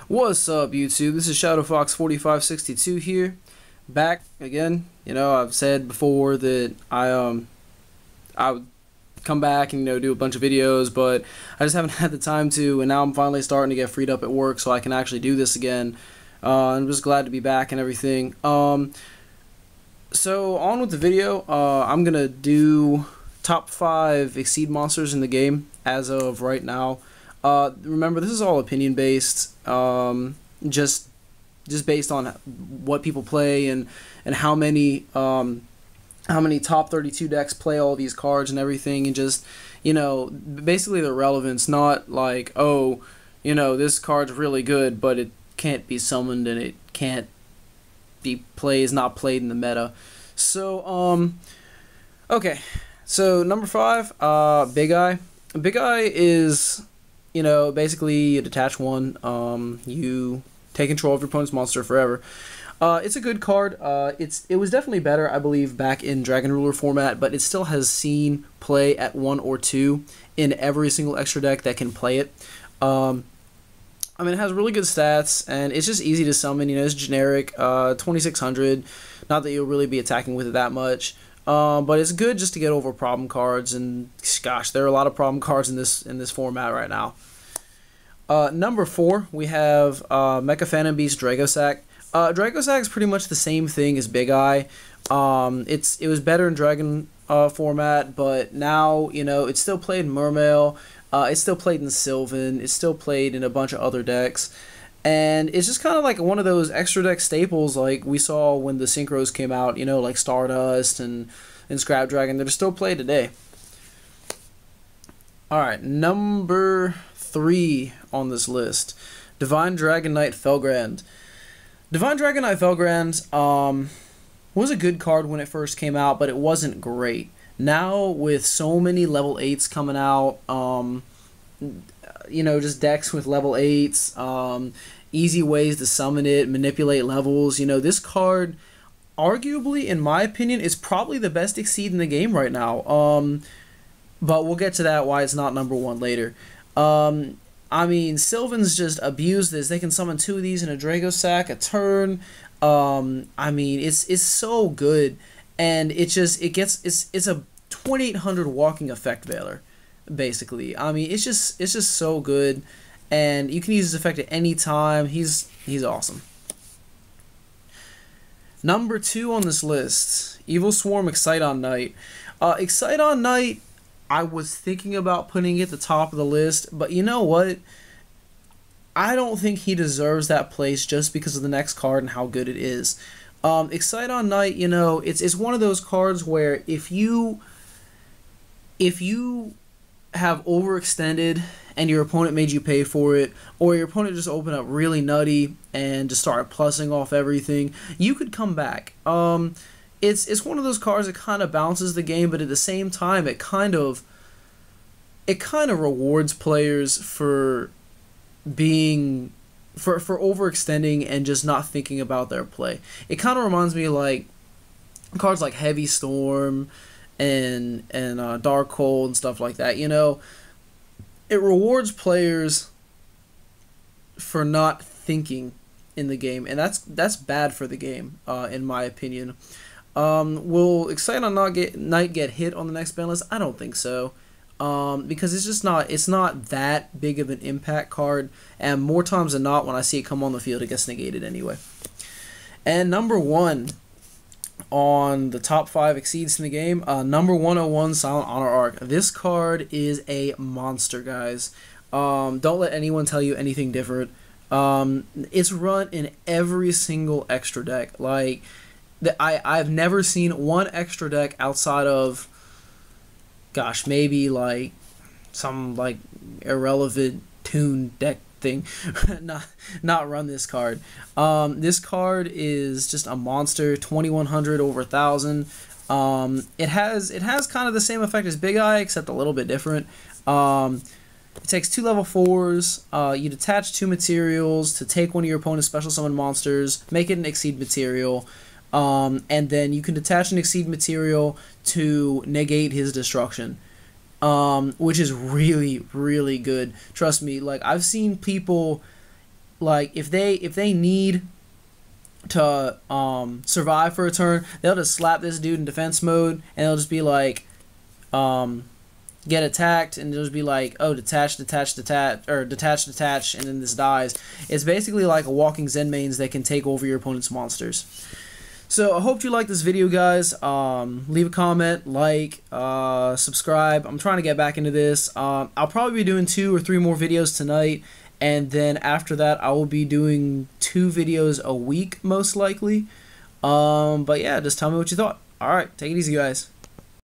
What's up, YouTube? This is ShadowFox4562 here, back again. I've said before that I would come back and do a bunch of videos, but I just haven't had the time to, and now I'm finally starting to get freed up at work, so I can actually do this again. I'm just glad to be back and everything. So on with the video. I'm gonna do top 5 Exceed monsters in the game as of right now. Remember, this is all opinion based, just based on what people play and how many top 32 decks play all these cards and everything, and just basically the relevance. Not like, oh, this card's really good, but it can't be summoned and it can't be played, is not played in the meta. So okay, so number 5, Big Eye. Big Eye is basically a detach one. You take control of your opponent's monster forever. It's a good card. It was definitely better, I believe, back in Dragon Ruler format, but it still has seen play at 1 or 2 in every single extra deck that can play it. I mean, it has really good stats, and it's just easy to summon. It's generic, 2600. Not that you'll really be attacking with it that much. But it's good just to get over problem cards, and gosh, there are a lot of problem cards in this format right now. Number 4, we have Mecha Phantom Beast Dragosack. Dragosack is pretty much the same thing as Big Eye. It was better in Dragon format, but now it's still played in Mermail. It's still played in Sylvan. It's still played in a bunch of other decks. And it's just kind of like one of those extra deck staples like we saw when the Synchros came out, like Stardust and Scrap Dragon. They're still played today. Alright, number 3 on this list. Divine Dragon Knight Felgrand. Divine Dragon Knight Felgrand was a good card when it first came out, but it wasn't great. Now, with so many level 8s coming out, just decks with level 8s, easy ways to summon it, manipulate levels. This card, arguably, in my opinion, is probably the best Exceed in the game right now. But we'll get to that, why it's not number 1 later. I mean, Sylvans just abuse this. They can summon 2 of these in a Dragosack a turn. I mean, it's so good, and it's a 2800 walking effect veiler, basically. I mean, it's just so good. And you can use this effect at any time. He's awesome. Number 2 on this list, Evil Swarm Exciton Knight. Exciton Knight, I was thinking about putting it at the top of the list, but you know what? I don't think he deserves that place just because of the next card and how good it is. Exciton Knight, it's one of those cards where if you have overextended and your opponent made you pay for it, or your opponent just opened up really nutty and just started plussing off everything, you could come back. It's one of those cards that kind of balances the game, but at the same time, it kind of rewards players for overextending and just not thinking about their play. It kind of reminds me of like cards like Heavy Storm and Dark Cold and stuff like that. It rewards players for not thinking in the game, and that's bad for the game, in my opinion. Will Exciton Knight get hit on the next ban list? I don't think so, because it's not that big of an impact card, and more times than not, when I see it come on the field, it gets negated anyway. And number 1 on the top 5 Exceeds in the game, number 101, Silent Honor Arc. This card is a monster, guys. Don't let anyone tell you anything different. It's run in every single extra deck. Like, I've never seen one extra deck outside of, gosh, maybe like some like irrelevant tune deck thing not run this card. This card is just a monster, 2100 over 1000. It has kind of the same effect as Big Eye, except a little bit different. It takes 2 level 4s. You detach 2 materials to take one of your opponent's special summon monsters, make it an Exceed material, and then you can detach an Exceed material to negate his destruction. which is really, really good. Trust me, like, I've seen people like if they need to survive for a turn, they'll just slap this dude in defense mode, and they'll just be like, get attacked, and it'll just be like, oh, detach, detach, detach, or detach, detach, and then this dies. It's basically like a walking Zen mains that can take over your opponent's monsters. So I hope you like this video, guys. Leave a comment, like, subscribe. I'm trying to get back into this. I'll probably be doing 2 or 3 more videos tonight, and then after that I will be doing 2 videos a week most likely. But yeah, just tell me what you thought. Alright, take it easy, guys.